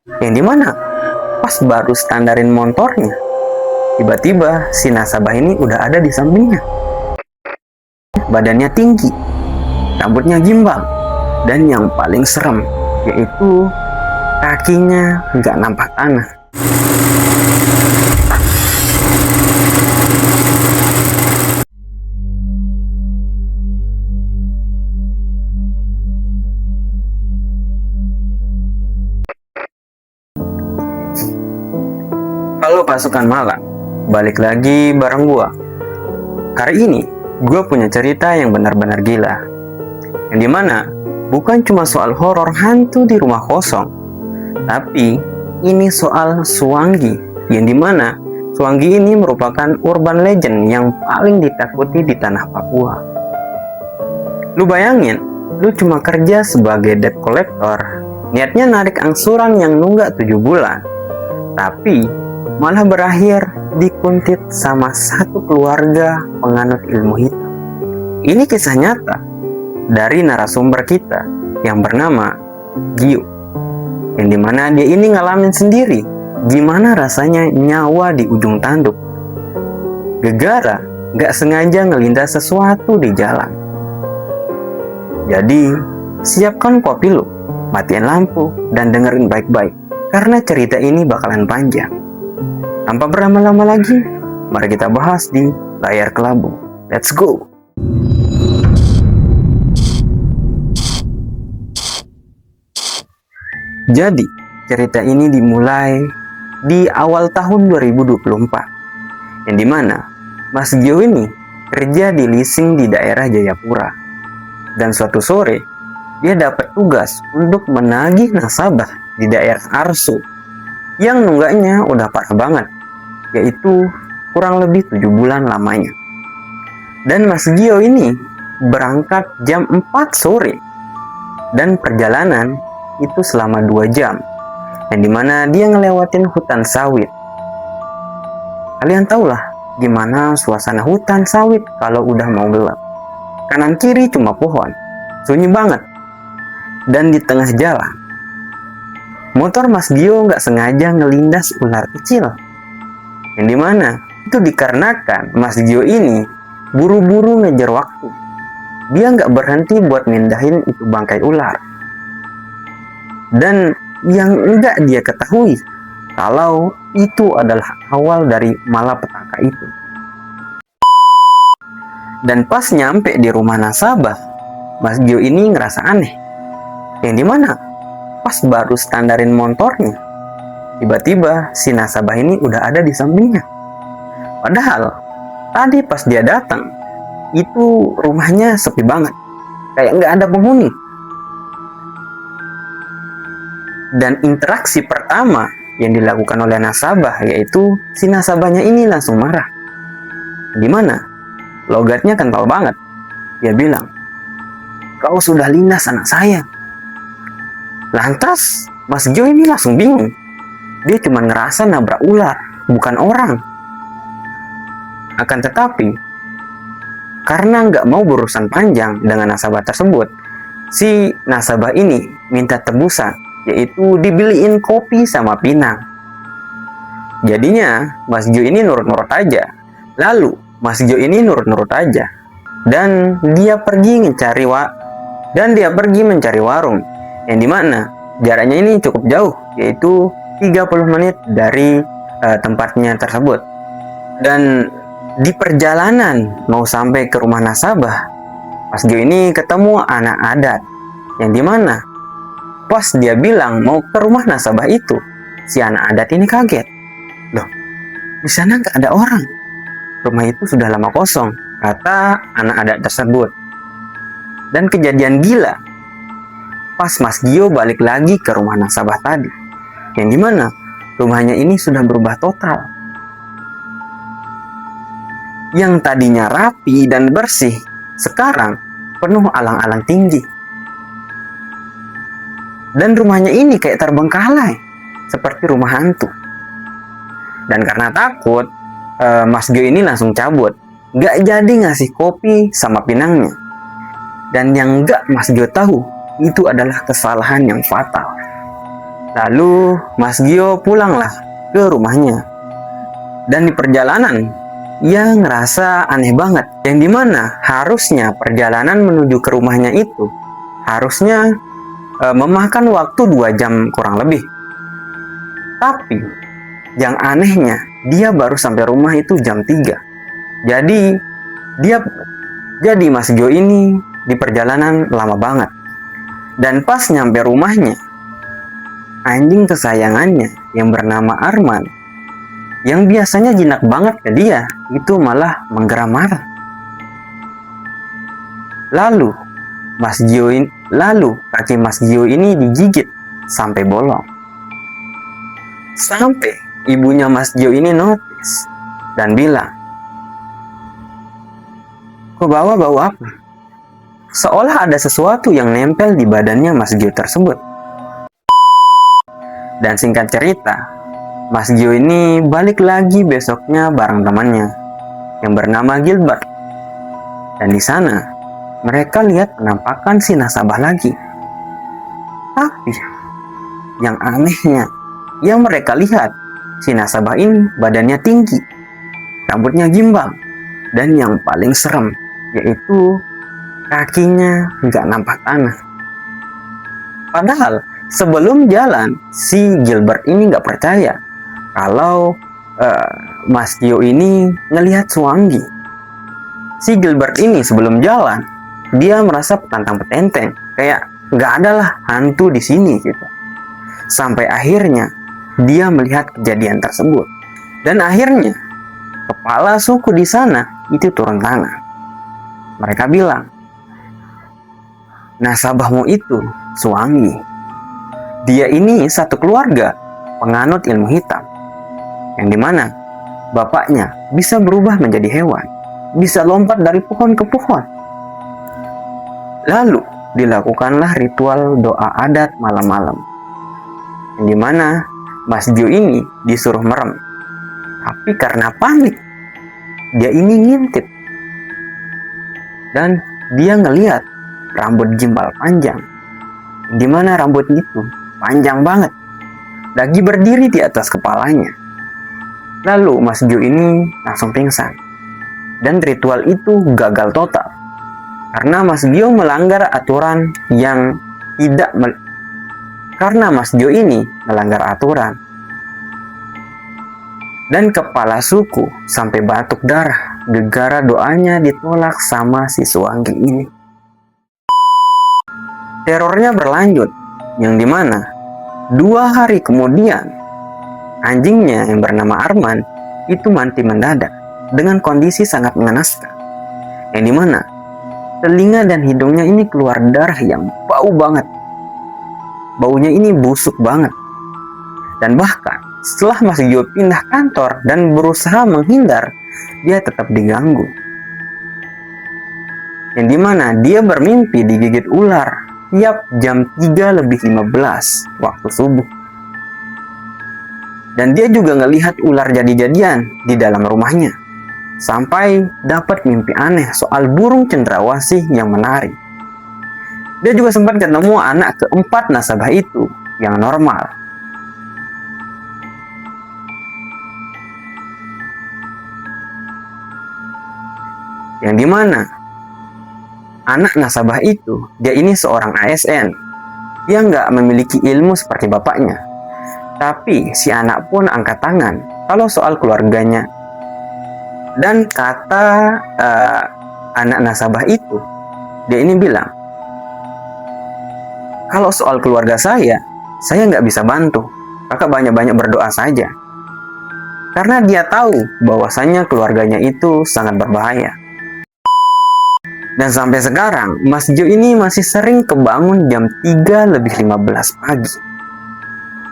Yang dimana pas baru standarin motornya, tiba-tiba si nasabah ini udah ada di sampingnya. Badannya tinggi, rambutnya gimbal, dan yang paling serem yaitu kakinya nggak nampak tanah. Halo pasukan malam, balik lagi bareng gua. Hari ini gua punya cerita yang benar-benar gila, yang dimana bukan cuma soal horor hantu di rumah kosong, tapi ini soal Suwangi, yang dimana Suwangi ini merupakan urban legend yang paling ditakuti di tanah Papua. Lu bayangin, lu cuma kerja sebagai debt collector, niatnya narik angsuran yang nunggak 7 bulan, tapi malah berakhir dikuntit sama satu keluarga penganut ilmu hitam. Ini kisah nyata dari narasumber kita yang bernama Gio, yang dimana dia ini ngalamin sendiri gimana rasanya nyawa di ujung tanduk gegara gak sengaja ngelindas sesuatu di jalan. Jadi siapkan kopi lu, matiin lampu, dan dengerin baik-baik karena cerita ini bakalan panjang. Tanpa berlama-lama lagi, mari kita bahas di Layar Kelabu. Let's go! Jadi, cerita ini dimulai di awal tahun 2024, yang dimana Mas Gio ini kerja di leasing di daerah Jayapura. Dan suatu sore, dia dapat tugas untuk menagih nasabah di daerah Arso yang nunggaknya udah parah banget, yaitu kurang lebih 7 bulan lamanya. Dan Mas Gio ini berangkat jam 4 sore dan perjalanan itu selama 2 jam, yang dimana dia ngelewatin hutan sawit. Kalian tahulah gimana suasana hutan sawit kalau udah mau gelap. Kanan kiri cuma pohon, sunyi banget. Dan di tengah jalan, motor Mas Gio nggak sengaja ngelindas ular kecil, yang dimana itu dikarenakan Mas Gio ini buru-buru ngejar waktu. Dia nggak berhenti buat mindahin itu bangkai ular. Dan yang nggak dia ketahui kalau itu adalah awal dari malapetaka itu. Dan pas nyampe di rumah nasabah, Mas Gio ini ngerasa aneh, yang dimana pas baru standarin motornya, tiba-tiba si nasabah ini udah ada di sampingnya. Padahal tadi pas dia datang, itu rumahnya sepi banget, kayak nggak ada penghuni. Dan interaksi pertama yang dilakukan oleh nasabah, yaitu si nasabahnya ini langsung marah. Dimana logatnya kental banget. Dia bilang, "Kau sudah lindas anak saya." Lantas Mas Gio ini langsung bingung. Dia cuma ngerasa nabrak ular, bukan orang. Akan tetapi, karena nggak mau berurusan panjang dengan nasabah tersebut, si nasabah ini minta tebusan, yaitu dibeliin kopi sama pinang. Jadinya Mas Gio ini nurut-nurut aja. Lalu Mas Gio ini nurut-nurut aja, dan dia pergi mencari warung, yang dimana jaraknya ini cukup jauh, yaitu 30 menit dari tempatnya tersebut. Dan di perjalanan mau sampai ke rumah nasabah, Mas Gio ini ketemu anak adat, yang dimana pas dia bilang mau ke rumah nasabah itu, si anak adat ini kaget. Loh, di sana nggak ada orang. Rumah itu sudah lama kosong, kata anak adat tersebut. Dan kejadian gila, pas Mas Gio balik lagi ke rumah nasabah tadi, yang dimana rumahnya ini sudah berubah total. Yang tadinya rapi dan bersih, sekarang penuh alang-alang tinggi. Dan rumahnya ini kayak terbengkalai, seperti rumah hantu. Dan karena takut, Mas Gio ini langsung cabut, gak jadi ngasih kopi sama pinangnya. Dan yang gak Mas Gio tahu, itu adalah kesalahan yang fatal. Lalu Mas Gio pulanglah ke rumahnya. Dan di perjalanan, ia ngerasa aneh banget. Yang dimana harusnya perjalanan menuju ke rumahnya itu harusnya memakan waktu 2 jam kurang lebih. Tapi yang anehnya, dia baru sampai rumah itu jam 3. Jadi Mas Gio ini di perjalanan lama banget. Dan pas nyampe rumahnya, anjing kesayangannya yang bernama Arman, yang biasanya jinak banget ke dia, itu malah menggeram marah. Lalu kaki Mas Gio ini digigit sampai bolong. Sampai ibunya Mas Gio ini notice dan bilang, "Kok bau apa?" Seolah ada sesuatu yang nempel di badannya Mas Gio tersebut. Dan singkat cerita, Mas Gio ini balik lagi besoknya bareng temannya yang bernama Gilbert. Dan di sana mereka lihat penampakan si nasabah lagi. Tapi yang anehnya, yang mereka lihat, si nasabah ini badannya tinggi, rambutnya gimbal, dan yang paling serem yaitu kakinya nggak nampak tanah. Padahal sebelum jalan, si Gilbert ini nggak percaya kalau Mas Gio ini ngelihat Suanggi. Si Gilbert ini sebelum jalan, dia merasa petantang petenteng, kayak nggak ada lah hantu di sini gitu. Sampai akhirnya dia melihat kejadian tersebut, dan akhirnya kepala suku di sana itu turun tangan. Mereka bilang, nasabahmu itu Suanggi. Dia ini satu keluarga penganut ilmu hitam, yang dimana bapaknya bisa berubah menjadi hewan, bisa lompat dari pohon ke pohon. Lalu dilakukanlah ritual doa adat malam-malam, yang dimana Mas Gio ini disuruh merem. Tapi karena panik, dia ini ngintip. Dan dia ngelihat rambut gimbal panjang, di mana rambut itu panjang banget, lagi berdiri di atas kepalanya. Lalu Mas Gio ini langsung pingsan. Dan ritual itu gagal total, karena Mas Gio melanggar aturan yang tidak karena Mas Gio ini melanggar aturan. Dan kepala suku sampai batuk darah gegara doanya ditolak sama si Suanggi ini. Terornya berlanjut, yang dimana 2 hari kemudian anjingnya yang bernama Arman itu mati mendadak dengan kondisi sangat mengenaskan, yang dimana telinga dan hidungnya ini keluar darah yang bau banget. Baunya ini busuk banget. Dan bahkan setelah Mas Gio pindah kantor dan berusaha menghindar, dia tetap diganggu, yang dimana dia bermimpi digigit ular tiap jam 3:15 waktu subuh. Dan dia juga ngelihat ular jadi-jadian di dalam rumahnya, sampai dapat mimpi aneh soal burung cendrawasih yang menari. Dia juga sempat ketemu anak keempat nasabah itu yang normal. Yang dimana anak nasabah itu, dia ini seorang ASN. Dia nggak memiliki ilmu seperti bapaknya. Tapi si anak pun angkat tangan kalau soal keluarganya. Dan kata anak nasabah itu, dia ini bilang, kalau soal keluarga saya nggak bisa bantu. Kakak banyak-banyak berdoa saja. Karena dia tahu bahwasanya keluarganya itu sangat berbahaya. Dan sampai sekarang, Mas Gio ini masih sering kebangun jam 3:15 pagi.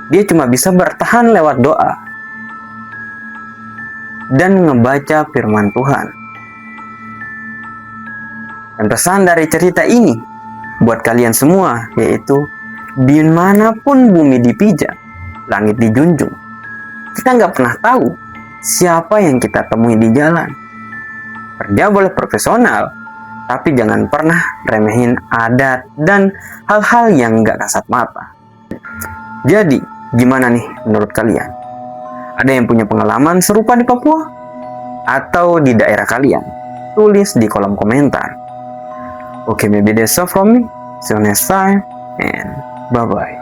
Dia cuma bisa bertahan lewat doa dan ngebaca firman Tuhan. Dan pesan dari cerita ini buat kalian semua, yaitu dimanapun bumi dipijak, langit dijunjung. Kita nggak pernah tahu siapa yang kita temui di jalan. Kerja boleh profesional, tapi jangan pernah remehin adat dan hal-hal yang nggak kasat mata. Jadi, gimana nih menurut kalian? Ada yang punya pengalaman serupa di Papua? Atau di daerah kalian? Tulis di kolom komentar. Okay, maybe that's all from me. See you next time, and bye-bye.